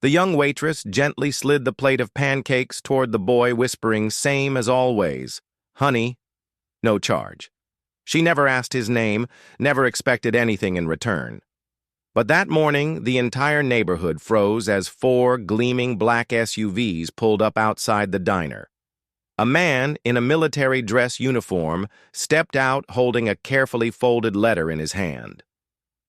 The young waitress gently slid the plate of pancakes toward the boy, whispering, "Same as always. Honey, no charge." She never asked his name, never expected anything in return. But that morning, the entire neighborhood froze as four gleaming black SUVs pulled up outside the diner. A man in a military dress uniform stepped out holding a carefully folded letter in his hand.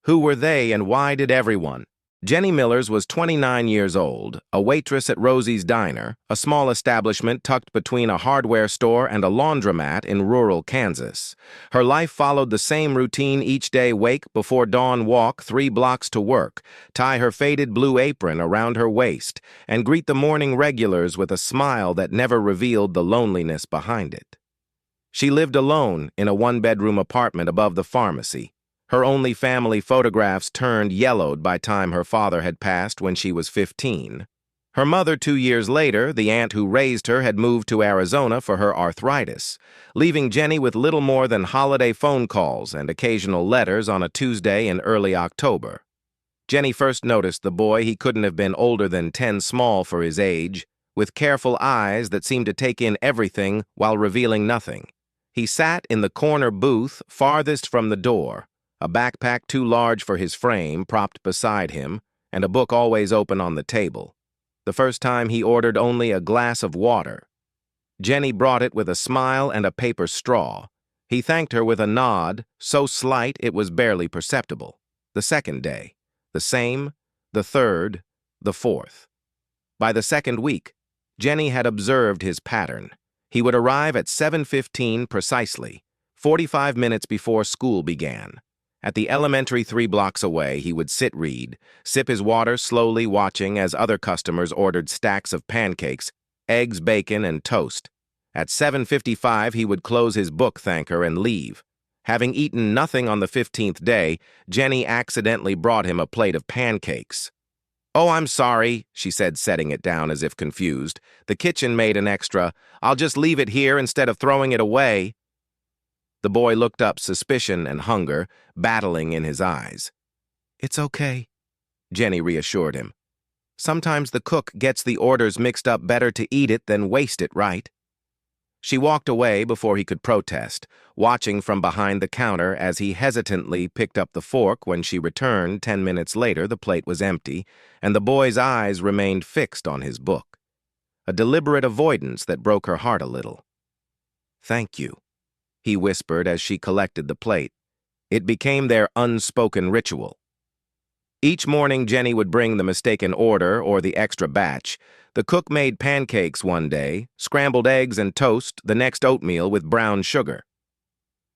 Who were they and why did everyone? Jenny Millers was 29 years old, a waitress at Rosie's Diner, a small establishment tucked between a hardware store and a laundromat in rural Kansas. Her life followed the same routine each day: wake before dawn, walk 3 blocks to work, tie her faded blue apron around her waist, and greet the morning regulars with a smile that never revealed the loneliness behind it. She lived alone in a 1-bedroom apartment above the pharmacy. Her only family photographs turned yellowed by time her father had passed when she was 15. Her mother, 2 years later, the aunt who raised her, had moved to Arizona for her arthritis, leaving Jenny with little more than holiday phone calls and occasional letters on a Tuesday in early October. Jenny first noticed the boy. He couldn't have been older than 10, small for his age, with careful eyes that seemed to take in everything while revealing nothing. He sat in the corner booth farthest from the door, a backpack too large for his frame propped beside him, and a book always open on the table. The first time he ordered only a glass of water. Jenny brought it with a smile and a paper straw. He thanked her with a nod, so slight it was barely perceptible. The second day, the same, the third, the fourth. By the second week, Jenny had observed his pattern. He would arrive at 7:15 precisely, 45 minutes before school began. At the elementary 3 blocks away, he would read, sip his water slowly, watching as other customers ordered stacks of pancakes, eggs, bacon, and toast. At 7:55, he would close his book, thank her, and leave. Having eaten nothing on the 15th day, Jenny accidentally brought him a plate of pancakes. "Oh, I'm sorry," she said, setting it down as if confused. "The kitchen made an extra. I'll just leave it here instead of throwing it away." The boy looked up, suspicion and hunger battling in his eyes. "It's okay," Jenny reassured him. "Sometimes the cook gets the orders mixed up. Better to eat it than waste it, right?" She walked away before he could protest, watching from behind the counter as he hesitantly picked up the fork. When she returned 10 minutes later, the plate was empty, and the boy's eyes remained fixed on his book. A deliberate avoidance that broke her heart a little. "Thank you," he whispered as she collected the plate. It became their unspoken ritual. Each morning, Jenny would bring the mistaken order or the extra batch. The cook made pancakes one day, scrambled eggs and toast, the next oatmeal with brown sugar.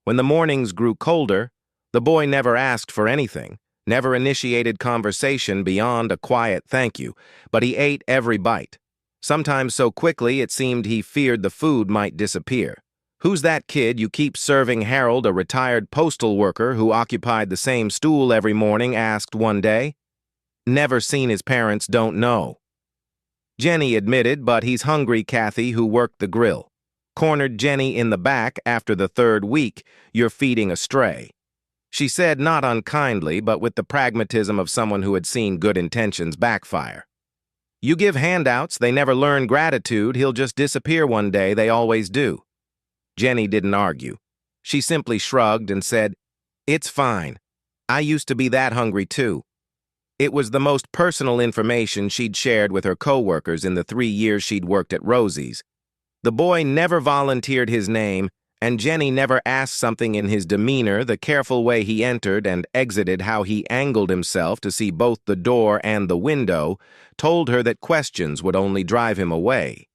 When the mornings grew colder, the boy never asked for anything, never initiated conversation beyond a quiet thank you, but he ate every bite, sometimes so quickly it seemed he feared the food might disappear. "Who's that kid you keep serving?" Harold, a retired postal worker who occupied the same stool every morning, asked one day. "Never seen his parents, don't know," Jenny admitted, "but he's hungry." Kathy, who worked the grill, cornered Jenny in the back after the 3rd week. "You're feeding a stray," she said, not unkindly, but with the pragmatism of someone who had seen good intentions backfire. "You give handouts, they never learn gratitude. He'll just disappear one day, they always do." Jenny didn't argue. She simply shrugged and said, "It's fine. I used to be that hungry too." It was the most personal information she'd shared with her coworkers in the 3 years she'd worked at Rosie's. The boy never volunteered his name, and Jenny never asked something in his demeanor. The careful way he entered and exited, how he angled himself to see both the door and the window, told her that questions would only drive him away.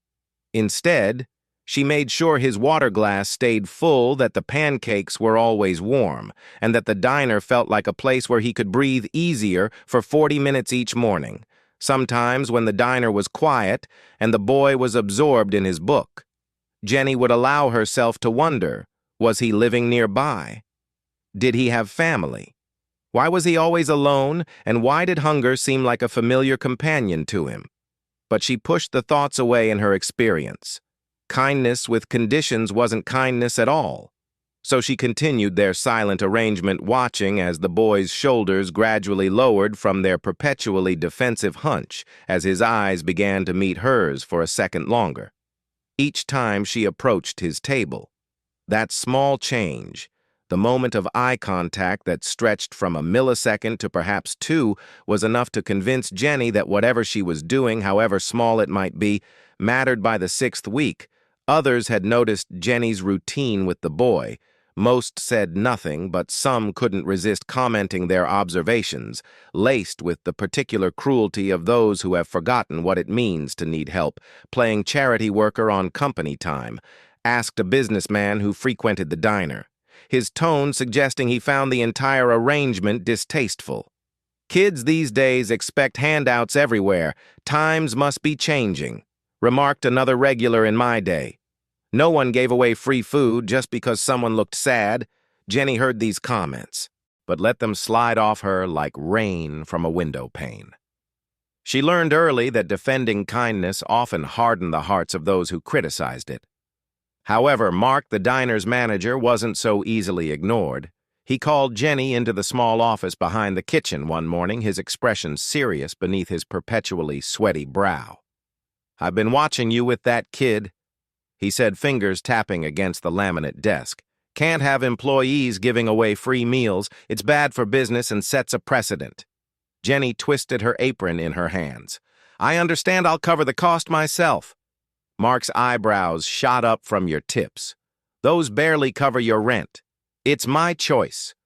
Instead, she made sure his water glass stayed full, that the pancakes were always warm, and that the diner felt like a place where he could breathe easier for 40 minutes each morning. Sometimes, when the diner was quiet and the boy was absorbed in his book, Jenny would allow herself to wonder, was he living nearby? Did he have family? Why was he always alone, and why did hunger seem like a familiar companion to him? But she pushed the thoughts away in her experience. Kindness with conditions wasn't kindness at all. So she continued their silent arrangement, watching as the boy's shoulders gradually lowered from their perpetually defensive hunch as his eyes began to meet hers for a second longer. Each time she approached his table, that small change, the moment of eye contact that stretched from a millisecond to perhaps 2, was enough to convince Jenny that whatever she was doing, however small it might be, mattered. By the 6th week. Others had noticed Jenny's routine with the boy. Most said nothing, but some couldn't resist commenting their observations, laced with the particular cruelty of those who have forgotten what it means to need help, playing charity worker on company time, asked a businessman who frequented the diner, his tone suggesting he found the entire arrangement distasteful. "Kids these days expect handouts everywhere. Times must be changing," remarked another regular in my day. "No one gave away free food just because someone looked sad." Jenny heard these comments, but let them slide off her like rain from a window pane. She learned early that defending kindness often hardened the hearts of those who criticized it. However, Mark, the diner's manager, wasn't so easily ignored. He called Jenny into the small office behind the kitchen one morning, his expression serious beneath his perpetually sweaty brow. "I've been watching you with that kid," he said, fingers tapping against the laminate desk. "Can't have employees giving away free meals. It's bad for business and sets a precedent." Jenny twisted her apron in her hands. "I understand. I'll cover the cost myself." Mark's eyebrows shot up from your tips. "Those barely cover your rent. It's my choice."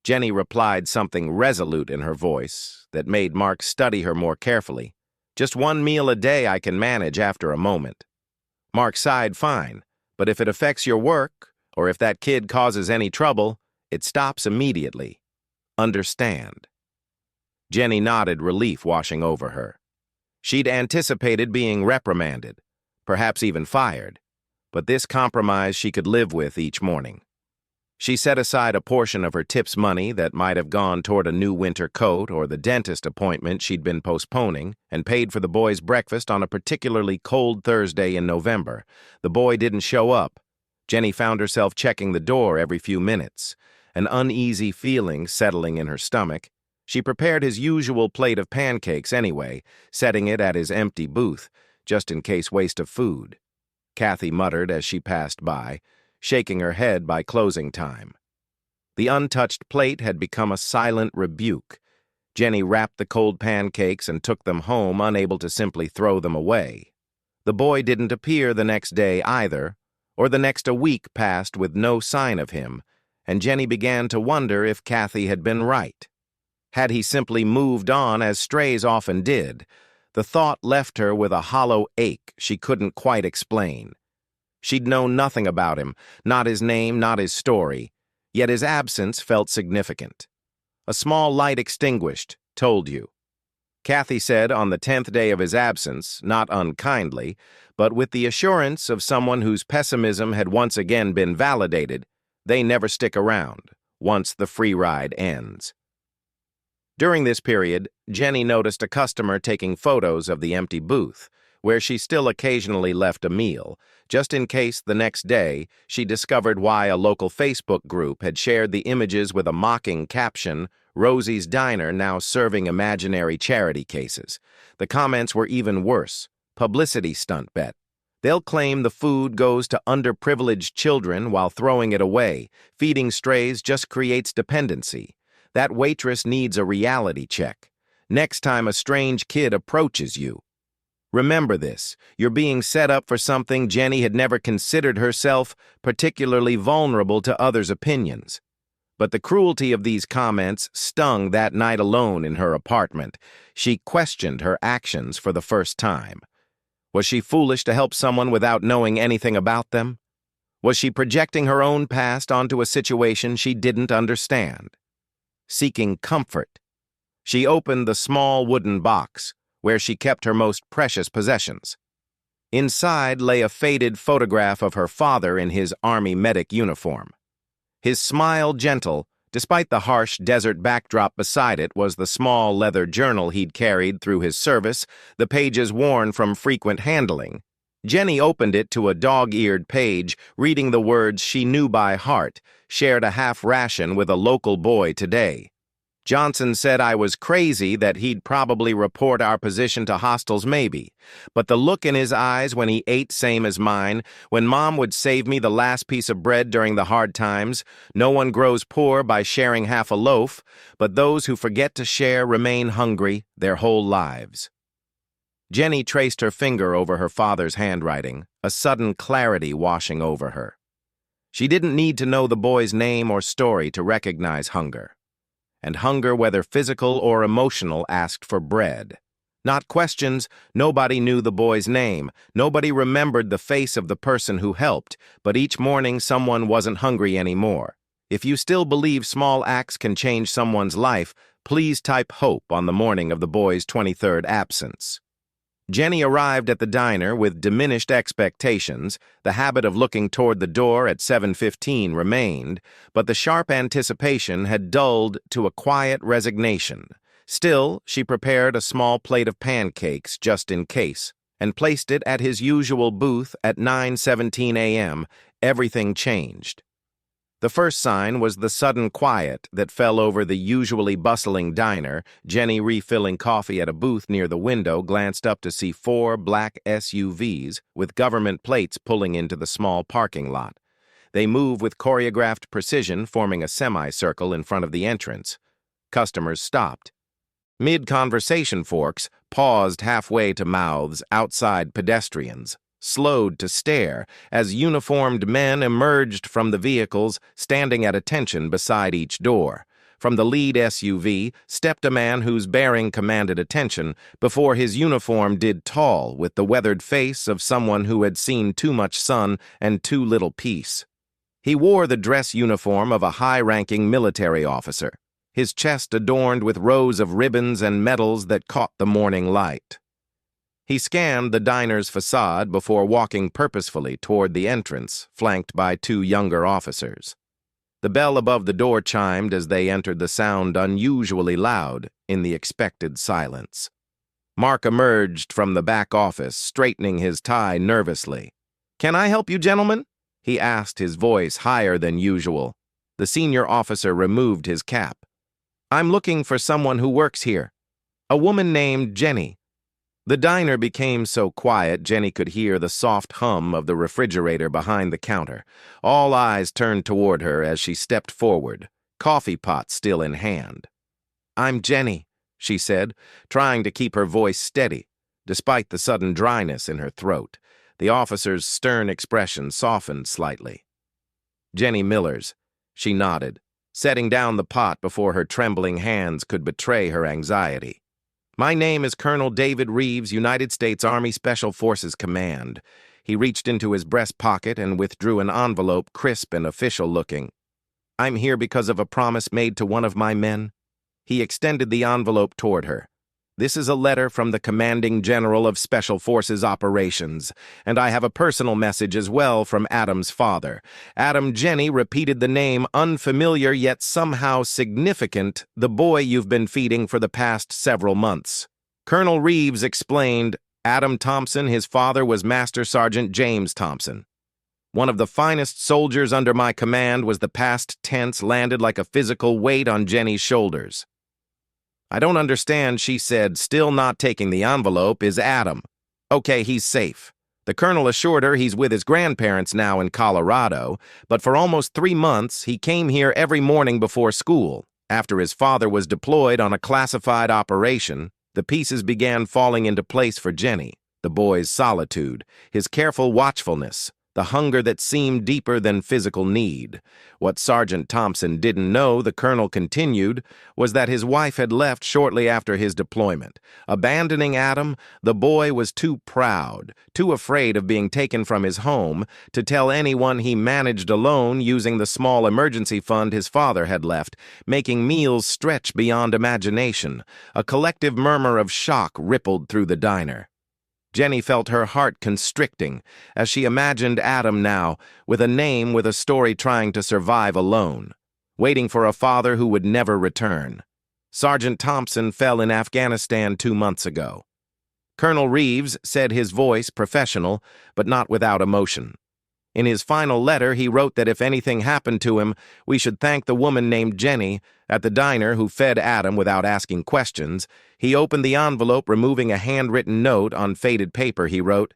Jenny replied, something resolute in her voice that made Mark study her more carefully. "Just 1 meal a day I can manage after a moment." Mark sighed. "Fine, but if it affects your work, or if that kid causes any trouble, it stops immediately. Understand?" Jenny nodded, relief washing over her. She'd anticipated being reprimanded, perhaps even fired, but this compromise she could live with each morning. She set aside a portion of her tip's money that might have gone toward a new winter coat or the dentist appointment she'd been postponing, and paid for the boy's breakfast on a particularly cold Thursday in November. The boy didn't show up. Jenny found herself checking the door every few minutes, an uneasy feeling settling in her stomach. She prepared his usual plate of pancakes anyway, setting it at his empty booth, just in case waste of food. Kathy muttered as she passed by, shaking her head by closing time. The untouched plate had become a silent rebuke. Jenny wrapped the cold pancakes and took them home, unable to simply throw them away. The boy didn't appear the next day either, or the next a week passed with no sign of him, and Jenny began to wonder if Kathy had been right. Had he simply moved on, as strays often did? The thought left her with a hollow ache she couldn't quite explain. She'd known nothing about him, not his name, not his story, yet his absence felt significant. A small light extinguished, told you. Kathy said on the 10th day of his absence, not unkindly, but with the assurance of someone whose pessimism had once again been validated, they never stick around, once the free ride ends. During this period, Jenny noticed a customer taking photos of the empty booth, where she still occasionally left a meal, just in case the next day she discovered why a local Facebook group had shared the images with a mocking caption, "Rosie's Diner now serving imaginary charity cases." The comments were even worse. "Publicity stunt bet. They'll claim the food goes to underprivileged children while throwing it away. Feeding strays just creates dependency. That waitress needs a reality check. Next time a strange kid approaches you. Remember this, you're being set up for something." Jenny had never considered herself particularly vulnerable to others' opinions. But the cruelty of these comments stung that night alone in her apartment. She questioned her actions for the first time. Was she foolish to help someone without knowing anything about them? Was she projecting her own past onto a situation she didn't understand? Seeking comfort, she opened the small wooden box where she kept her most precious possessions. Inside lay a faded photograph of her father in his Army medic uniform. His smile gentle, despite the harsh desert backdrop beside it, was the small leather journal he'd carried through his service, the pages worn from frequent handling. Jenny opened it to a dog-eared page, reading the words she knew by heart, shared a half ration with a local boy today. Johnson said I was crazy, that he'd probably report our position to hostiles maybe. But the look in his eyes when he ate same as mine, when Mom would save me the last piece of bread during the hard times. No one grows poor by sharing half a loaf, but those who forget to share remain hungry their whole lives. Jenny traced her finger over her father's handwriting, a sudden clarity washing over her. She didn't need to know the boy's name or story to recognize hunger. And hunger, whether physical or emotional, asked for bread. Not questions. Nobody knew the boy's name. Nobody remembered the face of the person who helped, but each morning someone wasn't hungry anymore. If you still believe small acts can change someone's life, please type hope on the morning of the boy's 23rd absence. Jenny arrived at the diner with diminished expectations. The habit of looking toward the door at 7:15 remained, but the sharp anticipation had dulled to a quiet resignation. Still, she prepared a small plate of pancakes just in case, and placed it at his usual booth at 9:17 a.m. Everything changed. The first sign was the sudden quiet that fell over the usually bustling diner. Jenny, refilling coffee at a booth near the window, glanced up to see 4 black SUVs with government plates pulling into the small parking lot. They move with choreographed precision, forming a semicircle in front of the entrance. Customers stopped. Mid-conversation forks paused halfway to mouths outside pedestrians, slowed to stare as uniformed men emerged from the vehicles, standing at attention beside each door. From the lead SUV stepped a man whose bearing commanded attention before his uniform did tall, with the weathered face of someone who had seen too much sun and too little peace. He wore the dress uniform of a high-ranking military officer, his chest adorned with rows of ribbons and medals that caught the morning light. He scanned the diner's facade before walking purposefully toward the entrance, flanked by 2 younger officers. The bell above the door chimed as they entered, the sound unusually loud in the expected silence. Mark emerged from the back office, straightening his tie nervously. "Can I help you, gentlemen?" he asked, his voice higher than usual. The senior officer removed his cap. "I'm looking for someone who works here. A woman named Jenny." The diner became so quiet Jenny could hear the soft hum of the refrigerator behind the counter. All eyes turned toward her as she stepped forward, coffee pot still in hand. "I'm Jenny," she said, trying to keep her voice steady, despite the sudden dryness in her throat. The officer's stern expression softened slightly. "Jenny Millers," she nodded, setting down the pot before her trembling hands could betray her anxiety. "My name is Colonel David Reeves, United States Army Special Forces Command." He reached into his breast pocket and withdrew an envelope, crisp and official-looking. "I'm here because of a promise made to one of my men." He extended the envelope toward her. "This is a letter from the Commanding General of Special Forces Operations, and I have a personal message as well from Adam's father." Adam. Jenny repeated the name, unfamiliar yet somehow significant, "the boy you've been feeding for the past several months." Colonel Reeves explained, "Adam Thompson, his father was Master Sergeant James Thompson. One of the finest soldiers under my command." Was the past tense landed like a physical weight on Jenny's shoulders. "I don't understand," she said, still not taking the envelope. "Is Adam okay? He's safe." The colonel assured her he's with his grandparents now in Colorado, but for almost 3 months he came here every morning before school. After his father was deployed on a classified operation, the pieces began falling into place for Jenny. The boy's solitude, his careful watchfulness, the hunger that seemed deeper than physical need. What Sergeant Thompson didn't know, the colonel continued, was that his wife had left shortly after his deployment. Abandoning Adam, the boy was too proud, too afraid of being taken from his home, to tell anyone he managed alone using the small emergency fund his father had left, making meals stretch beyond imagination. A collective murmur of shock rippled through the diner. Jenny felt her heart constricting as she imagined Adam now, with a name, with a story, trying to survive alone, waiting for a father who would never return. Sergeant Thompson fell in Afghanistan 2 months ago. Colonel Reeves said, his voice professional, but not without emotion. In his final letter, he wrote that if anything happened to him, we should thank the woman named Jenny at the diner who fed Adam without asking questions. He opened the envelope, removing a handwritten note on faded paper. He wrote,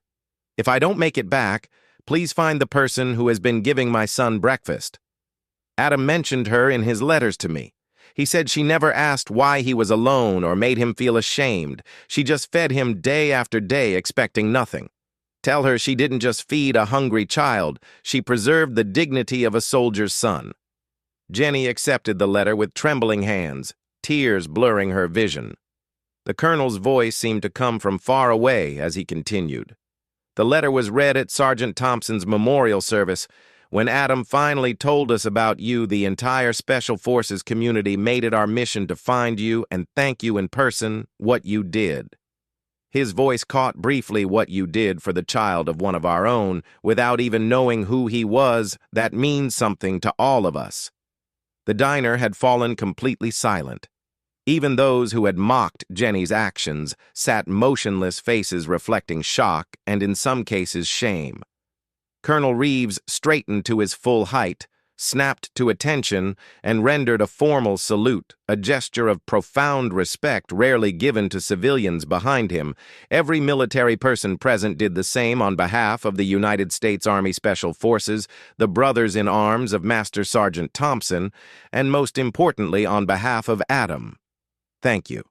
"If I don't make it back, please find the person who has been giving my son breakfast." Adam mentioned her in his letters to me. He said she never asked why he was alone or made him feel ashamed. She just fed him day after day, expecting nothing. Tell her she didn't just feed a hungry child, she preserved the dignity of a soldier's son. Jenny accepted the letter with trembling hands, tears blurring her vision. The colonel's voice seemed to come from far away as he continued. The letter was read at Sergeant Thompson's memorial service. When Adam finally told us about you, the entire Special Forces community made it our mission to find you and thank you in person what you did. His voice caught briefly what you did for the child of one of our own, without even knowing who he was. That means something to all of us. The diner had fallen completely silent. Even those who had mocked Jenny's actions sat motionless, faces reflecting shock and, in some cases, shame. Colonel Reeves straightened to his full height, snapped to attention, and rendered a formal salute, a gesture of profound respect rarely given to civilians behind him. Every military person present did the same on behalf of the United States Army Special Forces, the brothers in arms of Master Sergeant Thompson, and most importantly on behalf of Adam. Thank you.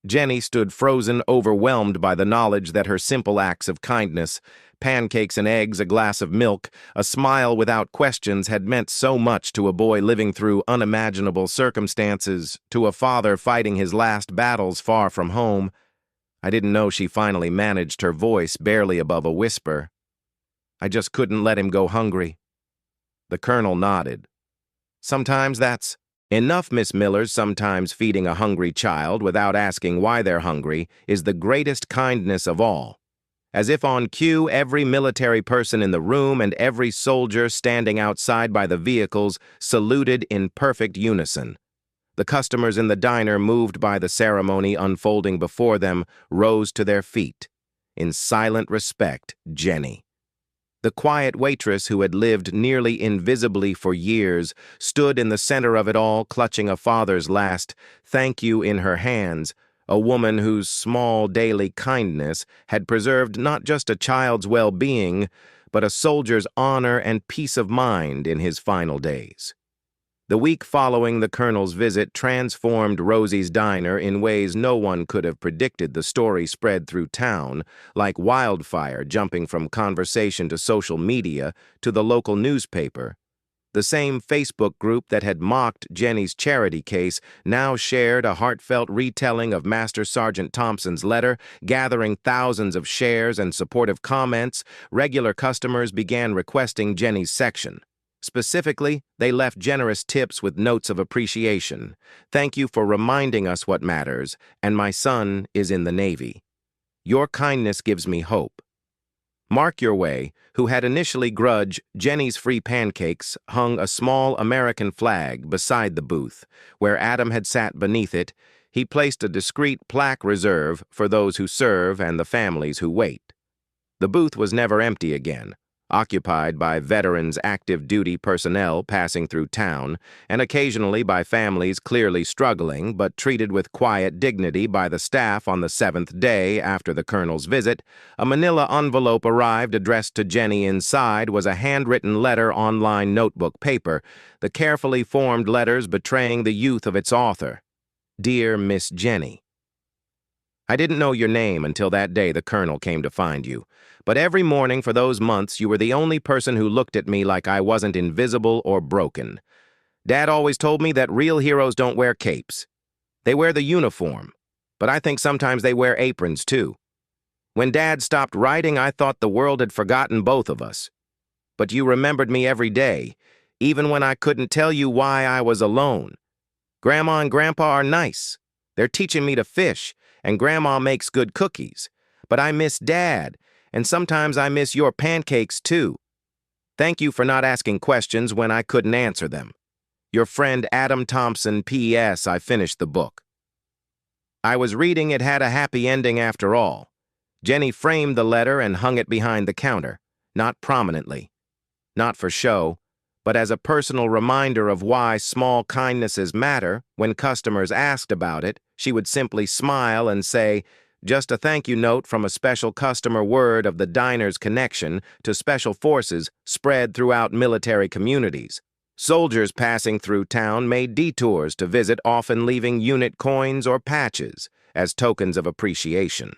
Jenny stood frozen, overwhelmed by the knowledge that her simple acts of kindness, pancakes and eggs, a glass of milk, a smile without questions, had meant so much to a boy living through unimaginable circumstances, to a father fighting his last battles far from home. I didn't know she finally managed her voice barely above a whisper. I just couldn't let him go hungry. The colonel nodded. Sometimes that's enough, Miss Millers. Sometimes feeding a hungry child without asking why they're hungry is the greatest kindness of all. As if on cue, every military person in the room and every soldier standing outside by the vehicles saluted in perfect unison. The customers in the diner, moved by the ceremony unfolding before them, rose to their feet. In silent respect, Jenny, the quiet waitress who had lived nearly invisibly for years, stood in the center of it all, clutching a father's last thank you in her hands, a woman whose small daily kindness had preserved not just a child's well-being, but a soldier's honor and peace of mind in his final days. The week following the colonel's visit transformed Rosie's diner in ways no one could have predicted. The story spread through town like wildfire, jumping from conversation to social media to the local newspaper. The same Facebook group that had mocked Jenny's charity case now shared a heartfelt retelling of Master Sergeant Thompson's letter, gathering thousands of shares and supportive comments. Regular customers began requesting Jenny's section. Specifically, they left generous tips with notes of appreciation. "Thank you for reminding us what matters, and my son is in the Navy. Your kindness gives me hope." Mark Your Way, who had initially grudged Jenny's free pancakes, hung a small American flag beside the booth. Where Adam had sat beneath it, he placed a discreet plaque reserved for those who serve and the families who wait. The booth was never empty again, occupied by veterans, active duty personnel passing through town, and occasionally by families clearly struggling but treated with quiet dignity by the staff. On the 7th day after the colonel's visit, a manila envelope arrived addressed to Jenny. Inside was a handwritten letter on lined notebook paper, the carefully formed letters betraying the youth of its author. "Dear Miss Jenny, I didn't know your name until that day the colonel came to find you. But every morning for those months, you were the only person who looked at me like I wasn't invisible or broken. Dad always told me that real heroes don't wear capes. They wear the uniform, but I think sometimes they wear aprons too. When Dad stopped writing, I thought the world had forgotten both of us. But you remembered me every day, even when I couldn't tell you why I was alone. Grandma and Grandpa are nice. They're teaching me to fish, and Grandma makes good cookies. But I miss Dad, and sometimes I miss your pancakes too. Thank you for not asking questions when I couldn't answer them. Your friend Adam Thompson. P.S. I finished the book." I was reading it had a happy ending after all. Jenny framed the letter and hung it behind the counter, not prominently, not for show, but as a personal reminder of why small kindnesses matter. When customers asked about it, she would simply smile and say, "Just a thank you note from a special customer, word of the diner's connection to special forces spread throughout military communities." Soldiers passing through town made detours to visit, often leaving unit coins or patches as tokens of appreciation.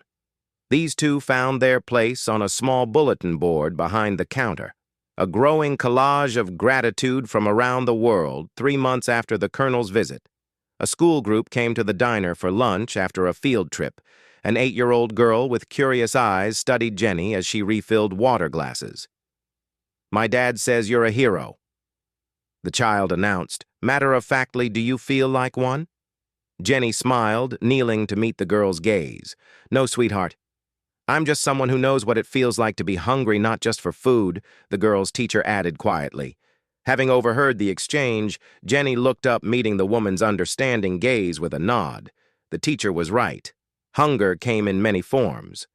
These two found their place on a small bulletin board behind the counter, a growing collage of gratitude from around the world. 3 months after the colonel's visit, a school group came to the diner for lunch after a field trip. An 8-year-old girl with curious eyes studied Jenny as she refilled water glasses. "My dad says you're a hero," the child announced. Matter-of-factly, do you feel like one? Jenny smiled, kneeling to meet the girl's gaze. "No, sweetheart. I'm just someone who knows what it feels like to be hungry, not just for food," the girl's teacher added quietly. Having overheard the exchange, Jenny looked up, meeting the woman's understanding gaze with a nod. The teacher was right. Hunger came in many forms.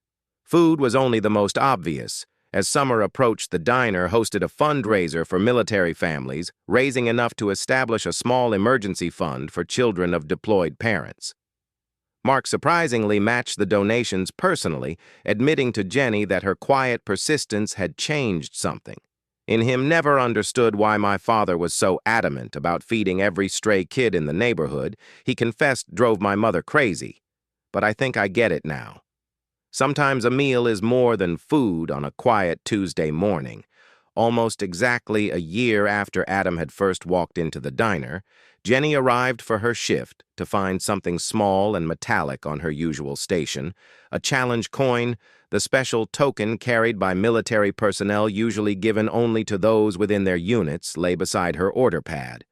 Food was only the most obvious. As summer approached, the diner hosted a fundraiser for military families, raising enough to establish a small emergency fund for children of deployed parents. Mark surprisingly matched the donations personally, admitting to Jenny that her quiet persistence had changed something. "In him never understood why my father was so adamant about feeding every stray kid in the neighborhood. He confessed drove my mother crazy. But I think I get it now. Sometimes a meal is more than food." On a quiet Tuesday morning, almost exactly a year after Adam had first walked into the diner, Jenny arrived for her shift to find something small and metallic on her usual station, a challenge coin, the special token carried by military personnel, usually given only to those within their units, lay beside her order pad.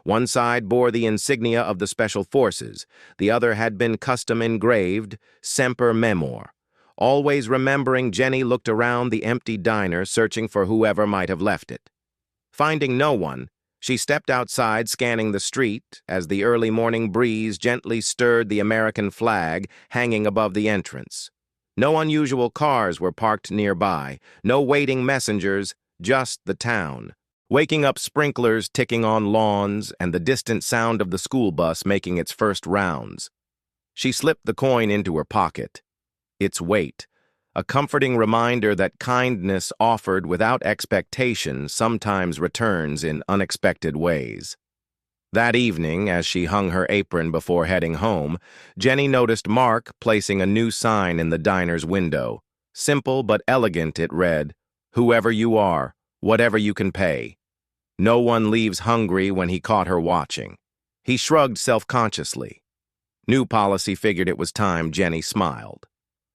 One side bore the insignia of the Special Forces, the other had been custom engraved, Semper Memor. Always remembering, Jenny looked around the empty diner, searching for whoever might have left it. Finding no one, she stepped outside, scanning the street as the early morning breeze gently stirred the American flag hanging above the entrance. No unusual cars were parked nearby, no waiting messengers, just the town. Waking up sprinklers ticking on lawns and the distant sound of the school bus making its first rounds. She slipped the coin into her pocket. Its weight, a comforting reminder that kindness offered without expectation sometimes returns in unexpected ways. That evening, as she hung her apron before heading home, Jenny noticed Mark placing a new sign in the diner's window. Simple but elegant, it read, "Whoever you are, whatever you can pay." No one leaves hungry when he caught her watching. He shrugged self-consciously. New policy figured it was time. Jenny smiled,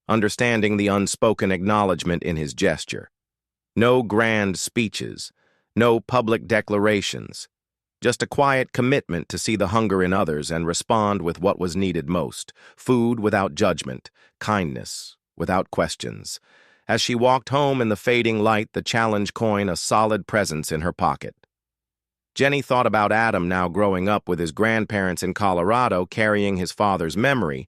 understanding the unspoken acknowledgement in his gesture. No grand speeches, no public declarations, just a quiet commitment to see the hunger in others and respond with what was needed most: food without judgment, kindness without questions. As she walked home in the fading light, the challenge coin a solid presence in her pocket. Jenny thought about Adam, now growing up with his grandparents in Colorado, carrying his father's memory.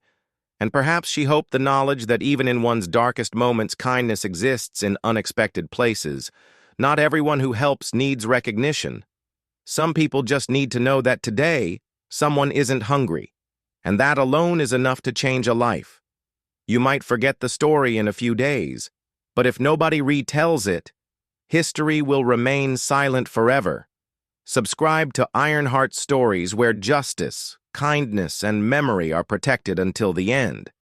And perhaps she hoped the knowledge that even in one's darkest moments, kindness exists in unexpected places. Not everyone who helps needs recognition. Some people just need to know that today, someone isn't hungry, and that alone is enough to change a life. You might forget the story in a few days, but if nobody retells it, history will remain silent forever. Subscribe to Ironheart Stories, where justice, kindness, and memory are protected until the end.